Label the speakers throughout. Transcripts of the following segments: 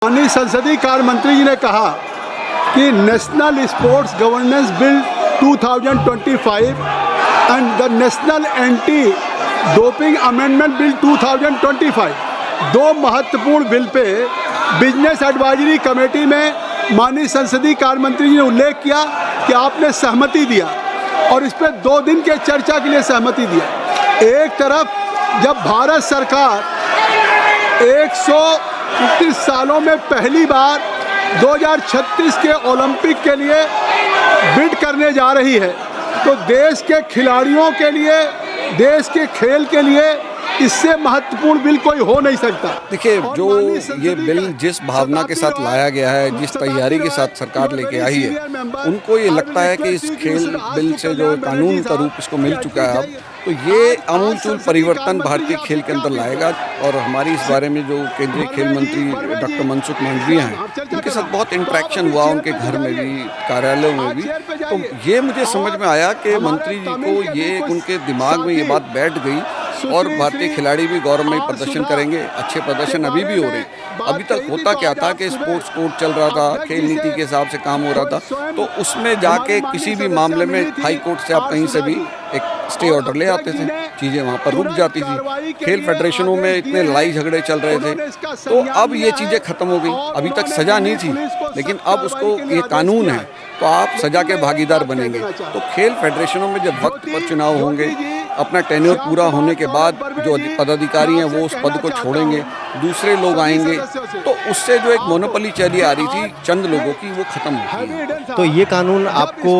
Speaker 1: माननीय संसदीय कार्य मंत्री जी ने कहा कि national sports governance bill 2025 and the national anti doping amendment bill 2025 दो महत्वपूर्ण bill pay business advisory committee में माननीय संसदीय कार्य मंत्री जी ने उल्लेख किया कि आपने सहमति दिया और इस पर 2 दिन के चर्चा के लिए सहमति दिया। एक तरफ जब भारत सरकार 129 सालों में पहली बार 2036 के ओलंपिक के लिए बिड करने जा रही है, तो देश के खिलाड़ियों के लिए, देश के खेल के लिए इससे महत्वपूर्ण बिल कोई हो नहीं सकता।
Speaker 2: देखिए, जो ये बिल जिस भावना के साथ लाया गया है, जिस तैयारी के साथ सरकार लेके आई है, उनको ये लगता है कि इस खेल बिल से जो कानून का रूप इसको मिल चुका है अब, तो ये आमूलचूल परिवर्तन भारतीय खेल के अंदर लाएगा। और हमारी इस बारे में जो केंद्रीय खेल मंत्री डॉक्टर मनसुख मांडविया हैं, उनके साथ बहुत इंटरेक्शन हुआ, उनके घर में भी, कार्यालयों में भी। तो ये मुझे समझ में आया कि मंत्री जी को ये उनके दिमाग में ये बात बैठ गई और भारतीय खिलाड़ी भी गौरवमयी प्रदर्शन करेंगे। अच्छे प्रदर्शन अभी भी हो रहे हैं। अभी तक होता क्या था कि स्पोर्ट्स कोड चल रहा था, खेल नीति के हिसाब से काम हो रहा था, तो उसमें जाके किसी भी मामले में हाई कोर्ट से आप कहीं से भी एक स्टे ऑर्डर ले आते थे, चीज़ें वहाँ पर रुक जाती थी। खेल फेडरेशनों में इतने लड़ाई झगड़े चल रहे थे, तो अब ये चीज़ें खत्म हो गई। अभी तक सज़ा नहीं थी, लेकिन अब उसको ये कानून है, तो आप सज़ा के भागीदार बनेंगे। तो खेल फेडरेशनों में जब वक्त पर चुनाव होंगे, अपना टेन्योर पूरा होने के बाद जो पदाधिकारी हैं वो उस पद को छोड़ेंगे, दूसरे लोग आएंगे, तो उससे जो एक मोनोपोली चली आ रही थी चंद लोगों की, वो खत्म होगी।
Speaker 3: तो ये कानून आपको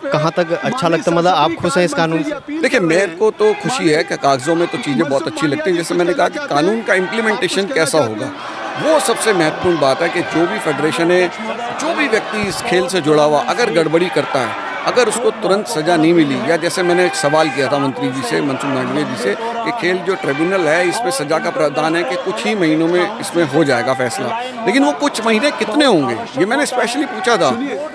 Speaker 3: कहाँ तक अच्छा लगता, मतलब आप खुश हैं इस कानून से?
Speaker 2: देखिए, मेरे को तो खुशी है कि कागजों में तो चीज़ें बहुत अच्छी लगती हैं। जैसे मैंने कहा कि कानून का इम्प्लीमेंटेशन कैसा होगा, वो सबसे महत्वपूर्ण बात है कि जो भी फेडरेशन है, जो भी व्यक्ति इस खेल से जुड़ा हुआ अगर गड़बड़ी करता है, अगर उसको तुरंत सज़ा नहीं मिली, या जैसे मैंने एक सवाल किया था मंत्री जी से, मनसुख मांडविया जी से, कि खेल जो ट्रिब्यूनल है इसमें सज़ा का प्रावधान है कि कुछ ही महीनों में इसमें हो जाएगा फैसला, लेकिन वो कुछ महीने कितने होंगे ये मैंने स्पेशली पूछा था,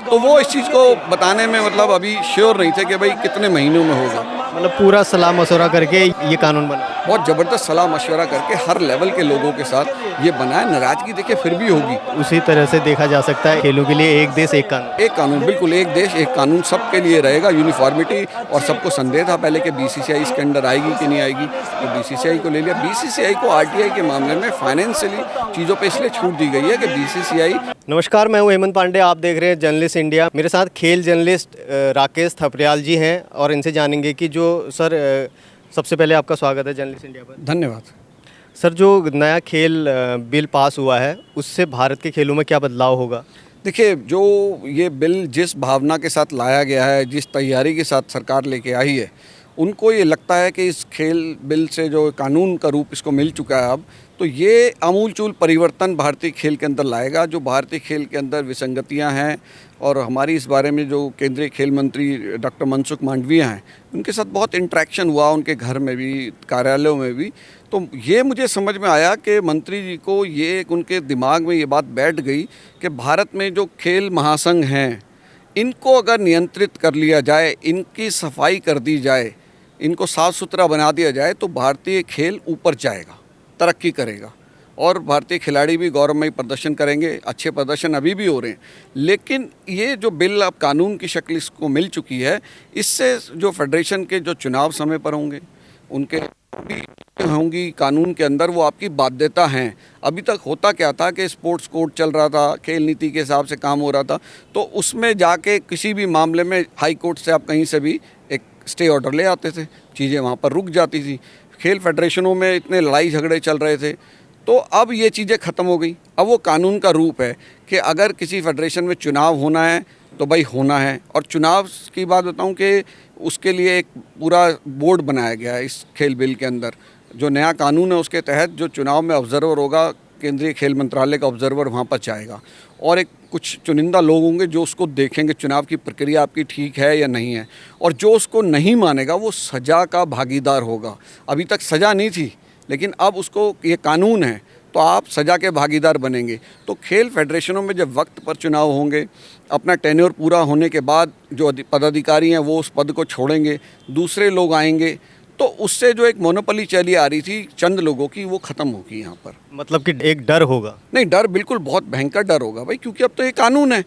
Speaker 2: तो वो इस चीज़ को बताने में मतलब अभी श्योर नहीं थे कि भाई कितने महीनों में होगा।
Speaker 3: मतलब पूरा सलाह मशवरा करके ये कानून बना,
Speaker 2: बहुत ज़बरदस्त सलाह मशवरा करके हर लेवल के लोगों के साथ ये बना है। नाराज़गी देखिए फिर भी होगी।
Speaker 3: उसी तरह से देखा जा सकता है खेलों के लिए एक देश एक कानून।
Speaker 2: एक कानून, बिल्कुल एक देश एक कानून सबके लिए रहेगा, यूनिफॉर्मिटी। और सबको संदेह था पहले कि बीसीसीआई इसके अंडर आएगी कि नहीं आएगी, तो बीसीसीआई को ले लिया। बीसीसीआई को आरटीआई के मामले में फाइनेंशियली चीज़ों पे इसलिए छूट दी गई है कि बीसीसीआई।
Speaker 3: नमस्कार, मैं हूं हेमंत पांडे, आप देख रहे हैं जर्नलिस्ट इंडिया। मेरे साथ खेल जर्नलिस्ट राकेश थपरियाल जी हैं और इनसे जानेंगे कि जो सर, सबसे पहले आपका स्वागत है जर्नलिस्ट इंडिया पर।
Speaker 2: धन्यवाद
Speaker 3: सर, जो नया खेल बिल पास हुआ है उससे भारत के खेलों में क्या बदलाव होगा?
Speaker 2: देखिए, जो ये बिल जिस भावना के साथ लाया गया है, जिस तैयारी के साथ सरकार लेके आई है, उनको ये लगता है कि इस खेल बिल से जो कानून का रूप इसको मिल चुका है अब, तो ये आमूलचूल परिवर्तन भारतीय खेल के अंदर लाएगा। जो भारतीय खेल के अंदर विसंगतियां हैं, और हमारी इस बारे में जो केंद्रीय खेल मंत्री डॉक्टर मनसुख मांडविया हैं, उनके साथ बहुत इंटरेक्शन हुआ, उनके घर में भी, कार्यालयों में भी। तो ये मुझे समझ में आया कि मंत्री जी को ये उनके दिमाग में ये बात बैठ गई कि भारत में जो खेल महासंघ हैं, इनको अगर नियंत्रित कर लिया जाए, इनकी सफाई कर दी जाए, इनको साफ़ सुथरा बना दिया जाए, तो भारतीय खेल ऊपर जाएगा, तरक्की करेगा और भारतीय खिलाड़ी भी गौरवमयी प्रदर्शन करेंगे। अच्छे प्रदर्शन अभी भी हो रहे हैं, लेकिन ये जो बिल अब कानून की शक्ल इसको मिल चुकी है, इससे जो फेडरेशन के जो चुनाव समय पर होंगे, उनके भी होंगी कानून के अंदर, वो आपकी बाध्यता हैं। अभी तक होता क्या था कि स्पोर्ट्स कोड चल रहा था, खेल नीति के हिसाब से काम हो रहा था, तो उसमें जाके किसी भी मामले में हाई कोर्ट से आप कहीं से भी एक स्टे ऑर्डर ले आते थे, चीज़ें वहाँ पर रुक जाती थी। खेल फेडरेशनों में इतने लड़ाई झगड़े चल रहे थे, तो अब ये चीज़ें ख़त्म हो गई। अब वो कानून का रूप है कि अगर किसी फेडरेशन में चुनाव होना है तो भाई होना है। और चुनाव की बात बताऊं कि उसके लिए एक पूरा बोर्ड बनाया गया है इस खेल बिल के अंदर। जो नया कानून है उसके तहत जो चुनाव में ऑब्जर्वर होगा, केंद्रीय खेल मंत्रालय का ऑब्जर्वर वहाँ पर जाएगा, और एक कुछ चुनिंदा लोग होंगे जो उसको देखेंगे चुनाव की प्रक्रिया आपकी ठीक है या नहीं है, और जो उसको नहीं मानेगा वो सज़ा का भागीदार होगा। अभी तक सज़ा नहीं थी, लेकिन अब उसको ये कानून है, तो आप सज़ा के भागीदार बनेंगे। तो खेल फेडरेशनों में जब वक्त पर चुनाव होंगे, अपना टेन्योर पूरा होने के बाद जो पदाधिकारी हैं वो उस पद को छोड़ेंगे, दूसरे लोग आएंगे, तो उससे जो एक मोनोपोली चली आ रही थी चंद लोगों की, वो ख़त्म होगी यहाँ पर।
Speaker 3: मतलब कि एक डर होगा।
Speaker 2: नहीं, डर बिल्कुल बहुत भयंकर डर होगा भाई, क्योंकि अब तो ये कानून है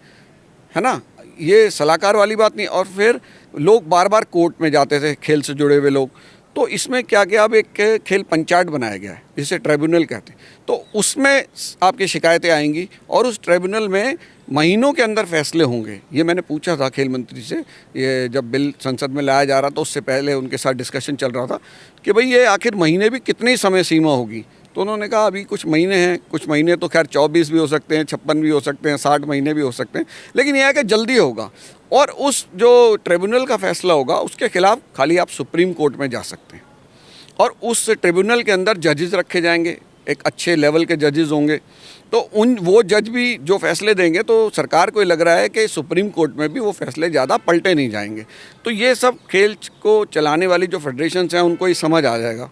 Speaker 2: ना, ये सलाहकार वाली बात नहीं। और फिर लोग बार बार कोर्ट में जाते थे खेल से जुड़े हुए लोग, तो इसमें क्या किया, अब एक खेल पंचायत बनाया गया है जिसे ट्राइब्यूनल कहते हैं। तो उसमें आपकी शिकायतें आएंगी और उस ट्राइब्यूनल में महीनों के अंदर फैसले होंगे। ये मैंने पूछा था खेल मंत्री से, ये जब बिल संसद में लाया जा रहा था उससे पहले उनके साथ डिस्कशन चल रहा था कि भाई ये आखिर महीने भी कितनी समय सीमा होगी। तो उन्होंने कहा अभी कुछ महीने हैं, कुछ महीने तो खैर 24 भी हो सकते हैं, 56 भी हो सकते हैं, 60 महीने भी हो सकते हैं, लेकिन यह है कि जल्दी होगा। और उस जो ट्रिब्यूनल का फैसला होगा उसके खिलाफ खाली आप सुप्रीम कोर्ट में जा सकते हैं, और उस ट्रिब्यूनल के अंदर जजेस रखे जाएंगे, एक अच्छे लेवल के जजेस होंगे। तो वो जज भी जो फैसले देंगे, तो सरकार को लग रहा है कि सुप्रीम कोर्ट में भी वो फैसले ज़्यादा पलटे नहीं जाएंगे। तो ये सब खेल को चलाने वाली जो फेडरेशंस हैं उनको ये समझ आ जाएगा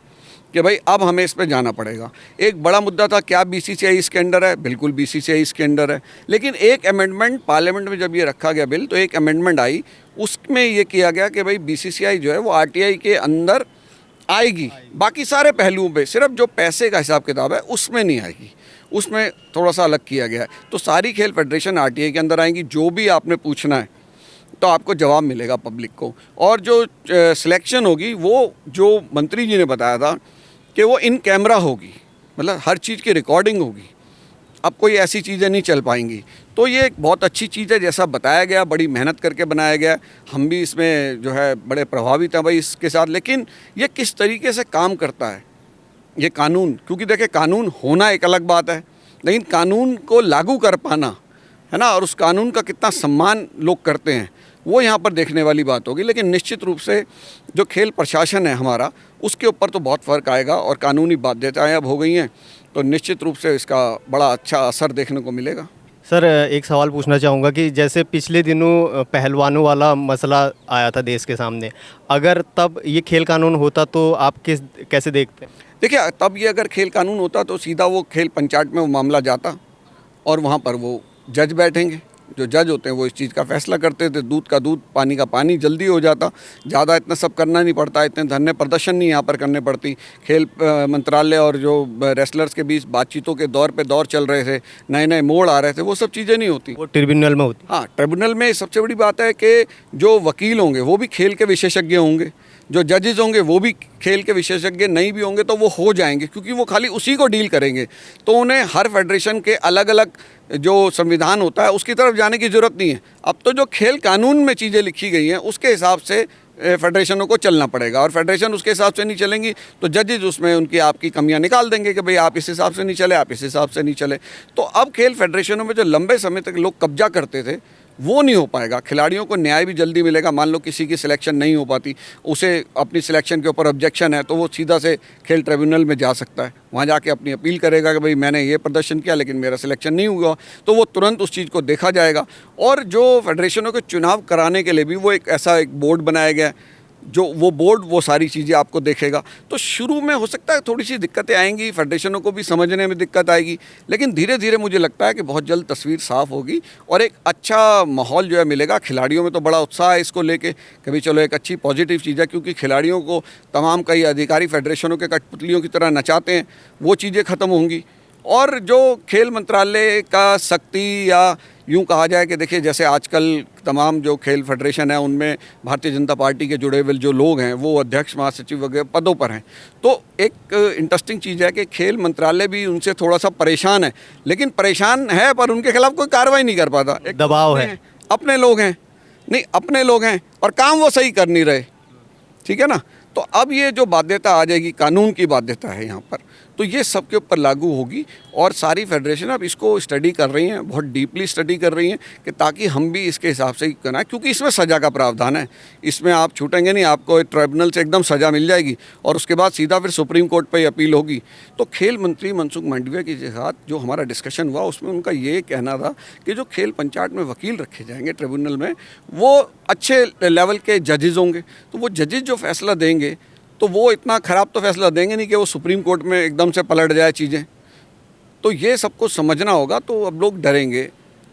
Speaker 2: कि भाई अब हमें इस पे जाना पड़ेगा। एक बड़ा मुद्दा था, क्या बीसीसीआई इसके अंडर है? बिल्कुल बीसीसीआई इसके अंडर है, लेकिन एक अमेंडमेंट पार्लियामेंट में जब ये रखा गया बिल, तो एक अमेंडमेंट आई, उसमें ये किया गया कि भाई बीसीसीआई जो है वो आरटीआई के अंदर आएगी, बाकी सारे पहलुओं पे, सिर्फ जो पैसे का हिसाब किताब है उसमें नहीं आएगी, उसमें थोड़ा सा अलग किया गया है। तो सारी खेल फेडरेशन आरटीआई के अंदर आएंगी, जो भी आपने पूछना है तो आपको जवाब मिलेगा पब्लिक को। और जो सिलेक्शन होगी वो जो मंत्री जी ने बताया था कि वो इन कैमरा होगी, मतलब हर चीज़ की रिकॉर्डिंग होगी, अब कोई ऐसी चीज़ें नहीं चल पाएंगी। तो ये एक बहुत अच्छी चीज़ है, जैसा बताया गया, बड़ी मेहनत करके बनाया गया। हम भी इसमें जो है बड़े प्रभावित हैं भाई इसके साथ। लेकिन ये किस तरीके से काम करता है ये कानून, क्योंकि देखिए कानून होना एक अलग बात है, लेकिन कानून को लागू कर पाना है ना, और उस कानून का कितना सम्मान लोग करते हैं, वो यहाँ पर देखने वाली बात होगी। लेकिन निश्चित रूप से जो खेल प्रशासन है हमारा, उसके ऊपर तो बहुत फ़र्क आएगा, और कानूनी बाध्यताएँ अब हो गई हैं, तो निश्चित रूप से इसका बड़ा अच्छा असर देखने को मिलेगा।
Speaker 3: सर एक सवाल पूछना चाहूँगा कि जैसे पिछले दिनों पहलवानों वाला मसला आया था देश के सामने, अगर तब ये खेल कानून होता तो आप कैसे देखते हैं?
Speaker 2: देखिए, तब ये अगर खेल कानून होता तो सीधा वो खेल पंचायत में वो मामला जाता, और वहाँ पर वो जज बैठेंगे, जो जज होते हैं वो इस चीज़ का फैसला करते थे, दूध का दूध पानी का पानी, जल्दी हो जाता, ज़्यादा इतना सब करना नहीं पड़ता, इतने धरने प्रदर्शन नहीं यहाँ पर करने पड़ती। खेल मंत्रालय और जो रेसलर्स के बीच बातचीतों के दौर पे दौर चल रहे थे, नए नए मोड़ आ रहे थे, वो सब चीज़ें नहीं होती।
Speaker 3: वो ट्रिब्यूनल में होती।
Speaker 2: हाँ, ट्रिब्यूनल में सबसे बड़ी बात है कि जो वकील होंगे वो भी खेल के विशेषज्ञ होंगे, जो जजेस होंगे वो भी खेल के विशेषज्ञ, नहीं भी होंगे तो वो हो जाएंगे, क्योंकि वो खाली उसी को डील करेंगे। तो उन्हें हर फेडरेशन के अलग अलग जो संविधान होता है उसकी तरफ जाने की ज़रूरत नहीं है। अब तो जो खेल कानून में चीज़ें लिखी गई हैं उसके हिसाब से फेडरेशनों को चलना पड़ेगा, और फेडरेशन उसके हिसाब से नहीं चलेंगी तो जजेज उसमें उनकी आपकी कमियां निकाल देंगे कि भाई आप इस हिसाब से नहीं चले, आप इस हिसाब से नहीं चले। तो अब खेल फेडरेशनों में जो लंबे समय तक लोग कब्जा करते थे वो नहीं हो पाएगा। खिलाड़ियों को न्याय भी जल्दी मिलेगा। मान लो किसी की सिलेक्शन नहीं हो पाती, उसे अपनी सिलेक्शन के ऊपर ऑब्जेक्शन है, तो वो सीधा से खेल ट्रिब्यूनल में जा सकता है, वहाँ जाके अपनी अपील करेगा कि भाई मैंने ये प्रदर्शन किया लेकिन मेरा सिलेक्शन नहीं हुआ, तो वो तुरंत उस चीज़ को देखा जाएगा। और जो फेडरेशनों के चुनाव कराने के लिए भी वो एक ऐसा एक बोर्ड बनाया गया है, जो वो बोर्ड वो सारी चीज़ें आपको देखेगा। तो शुरू में हो सकता है थोड़ी सी दिक्कतें आएंगी, फेडरेशनों को भी समझने में दिक्कत आएगी, लेकिन धीरे धीरे मुझे लगता है कि बहुत जल्द तस्वीर साफ़ होगी और एक अच्छा माहौल जो है मिलेगा। खिलाड़ियों में तो बड़ा उत्साह है इसको लेके कि भाई चलो एक अच्छी पॉजिटिव चीज़ है, क्योंकि खिलाड़ियों को तमाम कई अधिकारी फेडरेशनों के कठपुतलियों की तरह नचाते हैं, वो चीज़ें ख़त्म होंगी। और जो खेल मंत्रालय का सख्ती, या यूँ कहा जाए कि देखिए जैसे आजकल तमाम जो खेल फेडरेशन है उनमें भारतीय जनता पार्टी के जुड़े हुए जो लोग हैं वो अध्यक्ष, महासचिव वगैरह पदों पर हैं, तो एक इंटरेस्टिंग चीज़ है कि खेल मंत्रालय भी उनसे थोड़ा सा परेशान है, लेकिन परेशान है पर उनके खिलाफ कोई कार्रवाई नहीं कर पाता। एक
Speaker 3: दबाव है,
Speaker 2: अपने लोग हैं, नहीं अपने लोग हैं और काम वो सही कर नहीं रहे, ठीक है ना। तो अब ये जो बाध्यता आ जाएगी, कानून की बाध्यता है यहाँ पर, तो ये सबके ऊपर लागू होगी। और सारी फेडरेशन अब इसको स्टडी कर रही हैं, बहुत डीपली स्टडी कर रही हैं कि ताकि हम भी इसके हिसाब से ही करना है, क्योंकि इसमें सज़ा का प्रावधान है, इसमें आप छूटेंगे नहीं, आपको ट्राइब्यूनल से एकदम सज़ा मिल जाएगी और उसके बाद सीधा फिर सुप्रीम कोर्ट पर अपील होगी। तो खेल मंत्री मनसुख मांडविया के साथ जो हमारा डिस्कशन हुआ उसमें उनका ये कहना था कि जो खेल पंचायत में वकील रखे जाएंगे ट्रिब्यूनल में, वो अच्छे लेवल के जजेज होंगे, तो वो जजेज जो फैसला देंगे तो वो इतना ख़राब तो फैसला देंगे नहीं कि वो सुप्रीम कोर्ट में एकदम से पलट जाए चीज़ें। तो ये सबको समझना होगा। तो अब लोग डरेंगे,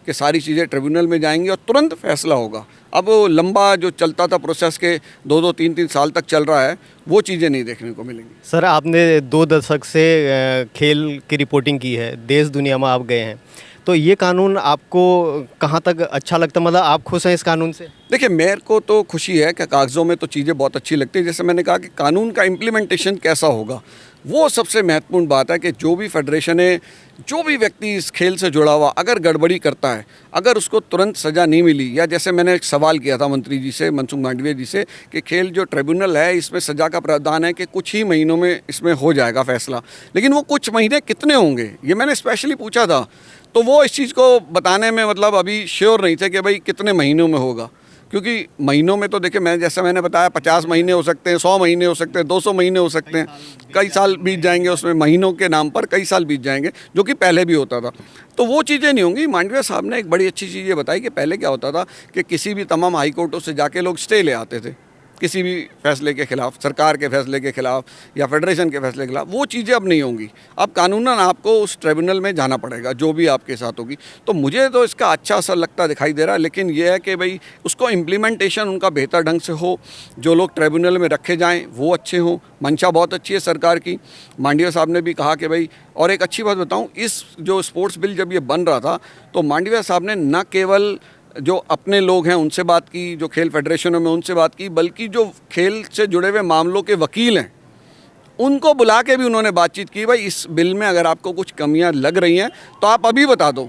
Speaker 2: कि सारी चीज़ें ट्रिब्यूनल में जाएंगी और तुरंत फैसला होगा। अब वो लंबा जो चलता था प्रोसेस के 2-2 3-3 साल तक चल रहा है, वो चीज़ें नहीं देखने को मिलेंगी।
Speaker 3: सर आपने 2 दशक से खेल की रिपोर्टिंग की है, देश दुनिया में आप गए हैं, तो ये कानून आपको कहाँ तक अच्छा लगता, मतलब आप खुश हैं इस कानून से?
Speaker 2: देखिए, मेरे को तो खुशी है कि कागज़ों में तो चीज़ें बहुत अच्छी लगती है। जैसे मैंने कहा कि कानून का इम्प्लीमेंटेशन कैसा होगा, वो सबसे महत्वपूर्ण बात है कि जो भी फेडरेशन है, जो भी व्यक्ति इस खेल से जुड़ा हुआ अगर गड़बड़ी करता है, अगर उसको तुरंत सज़ा नहीं मिली, या जैसे मैंने एक सवाल किया था मंत्री जी से, मनसुख मांडविया जी से, कि खेल जो ट्रिब्यूनल है इसमें सज़ा का प्रावधान है कि कुछ ही महीनों में इसमें हो जाएगा फैसला, लेकिन वो कुछ महीने कितने होंगे, ये मैंने स्पेशली पूछा था। तो वो इस चीज़ को बताने में मतलब अभी श्योर नहीं थे कि भाई कितने महीनों में होगा, क्योंकि महीनों में तो देखिए, मैंने बताया 50 महीने हो सकते हैं, 100 महीने हो सकते हैं, 200 महीने हो सकते हैं, कई साल बीत जाएंगे, उसमें महीनों के नाम पर कई साल बीत जाएंगे, जो कि पहले भी होता था। तो वो चीज़ें नहीं होंगी। मांडविया साहब ने एक बड़ी अच्छी चीज़ ये बताई कि पहले क्या होता था कि किसी भी तमाम हाई कोर्टों से जाके लोग स्टे ले आते थे किसी भी फैसले के खिलाफ, सरकार के फैसले के खिलाफ या फेडरेशन के फैसले के खिलाफ। वो चीज़ें अब नहीं होंगी। अब कानूनन आपको उस ट्रिब्यूनल में जाना पड़ेगा जो भी आपके साथ होगी। तो मुझे तो इसका अच्छा असर लगता दिखाई दे रहा है, लेकिन यह है कि भाई उसको इम्प्लीमेंटेशन उनका बेहतर ढंग से हो, जो लोग ट्रिब्यूनल में रखे जाएँ वो अच्छे हों। मंशा बहुत अच्छी है सरकार की। मांडविया साहब ने भी कहा कि भाई, और एक अच्छी बात बताऊँ, इस जो स्पोर्ट्स बिल जब ये बन रहा था तो मांडविया साहब ने न केवल जो अपने लोग हैं उनसे बात की, जो खेल फेडरेशनों में उनसे बात की, बल्कि जो खेल से जुड़े हुए मामलों के वकील हैं उनको बुला के भी उन्होंने बातचीत की। भाई, इस बिल में अगर आपको कुछ कमियां लग रही हैं तो आप अभी बता दो,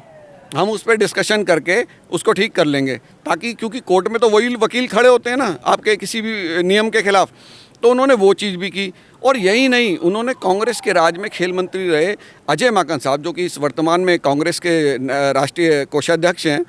Speaker 2: हम उस पर डिस्कशन करके उसको ठीक कर लेंगे। ताकि, क्योंकि कोर्ट में तो वही वकील खड़े होते हैं ना आपके किसी भी नियम के खिलाफ। तो उन्होंने वो चीज़ भी की। और यही नहीं, उन्होंने कांग्रेस के राज में खेल मंत्री रहे अजय माकन साहब, जो कि इस वर्तमान में कांग्रेस के राष्ट्रीय कोषाध्यक्ष हैं,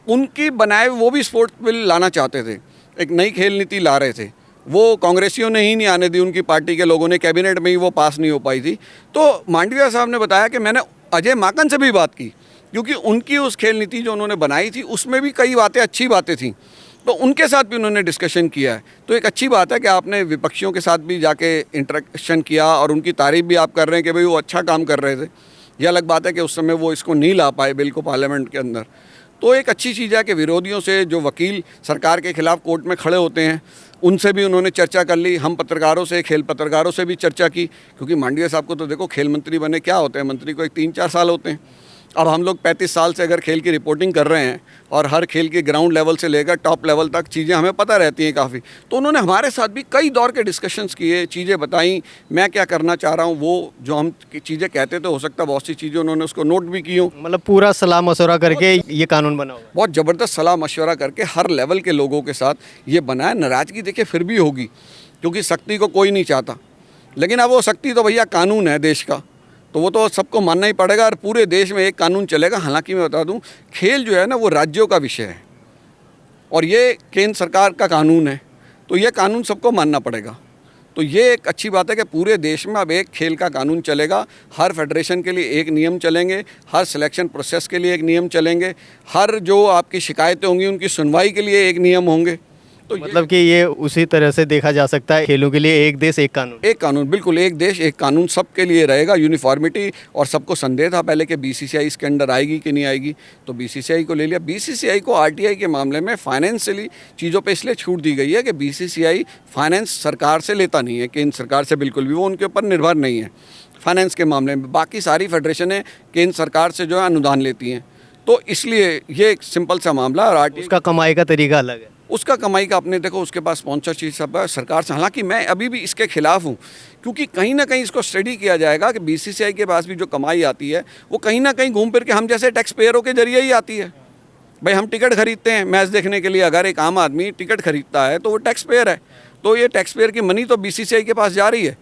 Speaker 2: उनकी बनाए वो भी स्पोर्ट्स बिल लाना चाहते थे, एक नई खेल नीति ला रहे थे। वो कांग्रेसियों ने ही नहीं आने दी, उनकी पार्टी के लोगों ने, कैबिनेट में ही वो पास नहीं हो पाई थी। तो मांडविया साहब ने बताया कि मैंने अजय माकन से भी बात की, क्योंकि उनकी उस खेल नीति जो उन्होंने बनाई थी उसमें भी कई बातें, अच्छी बातें थीं, तो उनके साथ भी उन्होंने डिस्कशन किया है। तो एक अच्छी बात है कि आपने विपक्षियों के साथ भी जाके इंटरेक्शन किया और उनकी तारीफ़ भी आप कर रहे हैं कि भाई वो अच्छा काम कर रहे थे। यह अलग बात है कि उस समय वो इसको नहीं ला पाए बिल को पार्लियामेंट के अंदर। तो एक अच्छी चीज़ है कि विरोधियों से, जो वकील सरकार के खिलाफ कोर्ट में खड़े होते हैं, उनसे भी उन्होंने चर्चा कर ली। हम पत्रकारों से, खेल पत्रकारों से भी चर्चा की, क्योंकि मांडविया साहब को तो देखो, खेल मंत्री बने क्या होते हैं, मंत्री को एक 3-4 साल होते हैं। अब हम लोग 35 साल से अगर खेल की रिपोर्टिंग कर रहे हैं और हर खेल के ग्राउंड लेवल से लेकर टॉप लेवल तक चीज़ें हमें पता रहती हैं काफ़ी। तो उन्होंने हमारे साथ भी कई दौर के डिस्कशंस किए, चीज़ें बताई, मैं क्या करना चाह रहा हूँ, वो जो हम चीज़ें कहते थे, हो सकता है बहुत सी चीज़ें उन्होंने उसको नोट भी की हों।
Speaker 3: मतलब पूरा सलाह मशवरा करके ये कानून बना हुआ है।
Speaker 2: बहुत ज़बरदस्त सलाह मशवरा करके हर लेवल के लोगों के साथ ये बना है। नाराज़गी देखिए फिर भी होगी, क्योंकि सख्ती को कोई नहीं चाहता, लेकिन अब वो सख्ती तो भैया कानून है देश का, तो वो तो सबको मानना ही पड़ेगा और पूरे देश में एक कानून चलेगा। हालांकि मैं बता दूं, खेल जो है ना वो राज्यों का विषय है और ये केंद्र सरकार का कानून है, तो ये कानून सबको मानना पड़ेगा। तो ये एक अच्छी बात है कि पूरे देश में अब एक खेल का कानून चलेगा। हर फेडरेशन के लिए एक नियम चलेंगे, हर सिलेक्शन प्रोसेस के लिए एक नियम चलेंगे, हर जो आपकी शिकायतें होंगी उनकी सुनवाई के लिए एक नियम होंगे। तो
Speaker 3: मतलब कि ये उसी तरह से देखा जा सकता है, खेलों के लिए एक देश एक कानून।
Speaker 2: एक कानून, बिल्कुल एक देश एक कानून सबके लिए रहेगा, यूनिफॉर्मिटी। और सबको संदेह था पहले कि बीसीसीआई इसके अंडर आएगी कि नहीं आएगी, तो बीसीसीआई को ले लिया। बीसीसीआई को आरटीआई के मामले में फाइनेंशियली चीज़ों पे इसलिए छूट दी गई है कि बीसीसीआई फाइनेंस सरकार से लेता नहीं है, केंद्र सरकार से बिल्कुल भी, वो उनके ऊपर निर्भर नहीं है फाइनेंस के मामले में। बाकी सारी फेडरेशनें केंद्र सरकार से जो है अनुदान लेती हैं, तो इसलिए ये एक सिंपल सा मामला। और आरटीआई
Speaker 3: उसका कमाई का तरीका अलग है,
Speaker 2: उसका कमाई का अपने देखो, उसके पास स्पॉन्सरशिप सब है सरकार से। हालांकि मैं अभी भी इसके खिलाफ हूँ, क्योंकि कहीं ना कहीं इसको स्टडी किया जाएगा कि बीसीसीआई के पास भी जो कमाई आती है वो कहीं ना कहीं घूम फिर के हम जैसे टैक्स पेयरों के जरिए ही आती है। भाई, हम टिकट खरीदते हैं मैच देखने के लिए, अगर एक आम आदमी टिकट खरीदता है तो वो टैक्स पेयर है, तो ये टैक्स पेयर की मनी तो बीसीसीआई के पास जा रही है।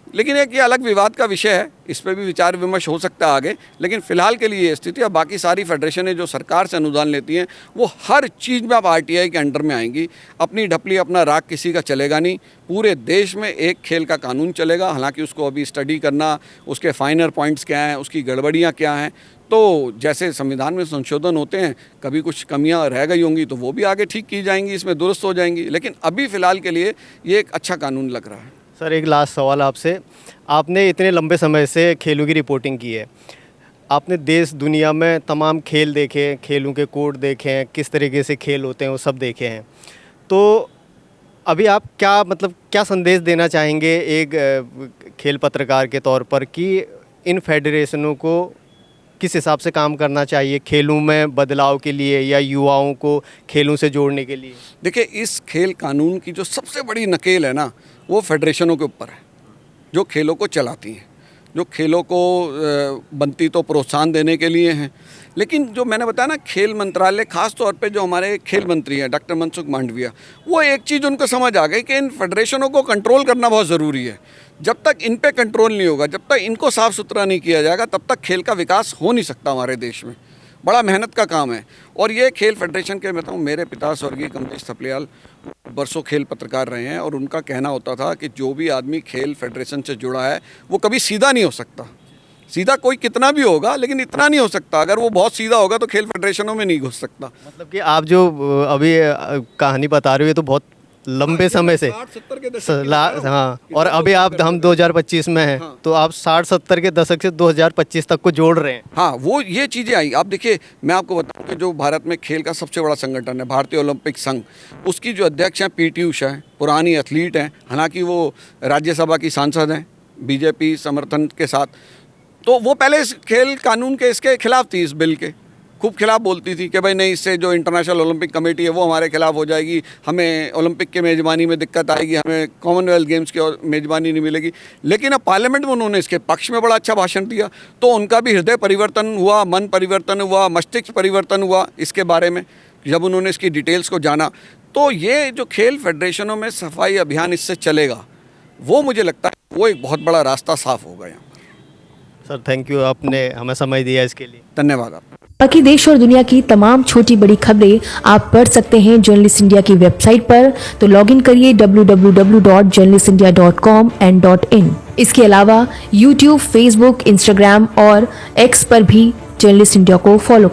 Speaker 2: लेकिन एक ये अलग विवाद का विषय है, इस पर भी विचार विमर्श हो सकता है आगे, लेकिन फिलहाल के लिए ये स्थिति है। बाकी सारी फेडरेशनें जो सरकार से अनुदान लेती हैं वो हर चीज़ में अब आरटीआई के अंडर में आएंगी। अपनी ढपली अपना राग किसी का चलेगा नहीं, पूरे देश में एक खेल का कानून चलेगा। हालांकि उसको अभी स्टडी करना, उसके फाइनर पॉइंट्स क्या हैं, उसकी गड़बड़ियाँ क्या हैं, तो जैसे संविधान में संशोधन होते हैं, कभी कुछ कमियां रह गई होंगी तो वो भी आगे ठीक की जाएंगी, इसमें दुरुस्त हो जाएंगी। लेकिन अभी फ़िलहाल के लिए ये एक अच्छा कानून लग रहा है।
Speaker 3: सर एक लास्ट सवाल आपसे, आपने इतने लंबे समय से खेलों की रिपोर्टिंग की है, आपने देश दुनिया में तमाम खेल देखे हैं, खेलों के कोड देखे हैं, किस तरीके से खेल होते हैं वो सब देखे हैं। तो अभी आप क्या संदेश देना चाहेंगे एक खेल पत्रकार के तौर पर कि इन फेडरेशनों को किस हिसाब से काम करना चाहिए खेलों में बदलाव के लिए या युवाओं को खेलों से जोड़ने के लिए?
Speaker 2: देखिए, इस खेल कानून की जो सबसे बड़ी नकेल है ना, वो फेडरेशनों के ऊपर है, जो खेलों को चलाती हैं, जो खेलों को बनती तो प्रोत्साहन देने के लिए हैं। लेकिन जो मैंने बताया ना, खेल मंत्रालय, खास तौर पे जो हमारे खेल मंत्री हैं डॉक्टर मनसुख मांडविया, वो एक चीज़ उनको समझ आ गई कि इन फेडरेशनों को कंट्रोल करना बहुत ज़रूरी है। जब तक इन पे कंट्रोल नहीं होगा, जब तक इनको साफ़ सुथरा नहीं किया जाएगा, तब तक खेल का विकास हो नहीं सकता हमारे देश में। बड़ा मेहनत का काम है। और ये खेल फेडरेशन के, मैं बताऊँ, मेरे पिता स्वर्गीय कमलेश थपलियाल बरसों खेल पत्रकार रहे हैं, और उनका कहना होता था कि जो भी आदमी खेल फेडरेशन से जुड़ा है वो कभी सीधा नहीं हो सकता। सीधा कोई कितना भी होगा, लेकिन इतना नहीं हो सकता। अगर वो बहुत सीधा होगा तो खेल फेडरेशनों में नहीं घुस सकता।
Speaker 3: मतलब कि आप जो अभी कहानी बता रहे हो, ये तो बहुत लंबे समय से
Speaker 2: 60-70 के दशक
Speaker 3: हाँ, और अभी हम 2025 में हैं।
Speaker 2: हाँ।
Speaker 3: तो आप 60-70 के दशक से 2025 तक को जोड़ रहे हैं।
Speaker 2: हाँ, वो ये चीज़ें आई। आप देखिए, मैं आपको बताऊं कि जो भारत में खेल का सबसे बड़ा संगठन है भारतीय ओलंपिक संघ, उसकी जो अध्यक्ष हैं पीटी उषा हैं, पुरानी एथलीट हैं, हालांकि वो राज्यसभा की सांसद हैं बीजेपी समर्थन के साथ। तो वो पहले इस खेल कानून के इसके खिलाफ थी, इस बिल के खूब खिलाफ बोलती थी कि भाई नहीं, इससे जो इंटरनेशनल ओलंपिक कमेटी है वो हमारे खिलाफ हो जाएगी, हमें ओलंपिक के मेज़बानी में दिक्कत आएगी, हमें कॉमनवेल्थ गेम्स की मेज़बानी नहीं मिलेगी। लेकिन अब पार्लियामेंट में उन्होंने इसके पक्ष में बड़ा अच्छा भाषण दिया, तो उनका भी हृदय परिवर्तन हुआ, मन परिवर्तन हुआ, मस्तिष्क परिवर्तन हुआ इसके बारे में, जब उन्होंने इसकी डिटेल्स को जाना। तो ये जो खेल फेडरेशनों में सफाई अभियान इससे चलेगा, वो मुझे लगता है वो एक बहुत बड़ा रास्ता साफ होगा यहाँ पर।
Speaker 3: सर थैंक यू, आपने हमें समय दिया इसके लिए।
Speaker 2: धन्यवाद आप।
Speaker 4: बाकी देश और दुनिया की तमाम छोटी बड़ी खबरें आप पढ़ सकते हैं जर्नलिस्ट इंडिया की वेबसाइट पर। तो लॉग इन करिए www.journalistindia.com and .in। इसके अलावा यूट्यूब, फेसबुक, इंस्टाग्राम और एक्स पर भी जर्नलिस्ट इंडिया को फॉलो करें।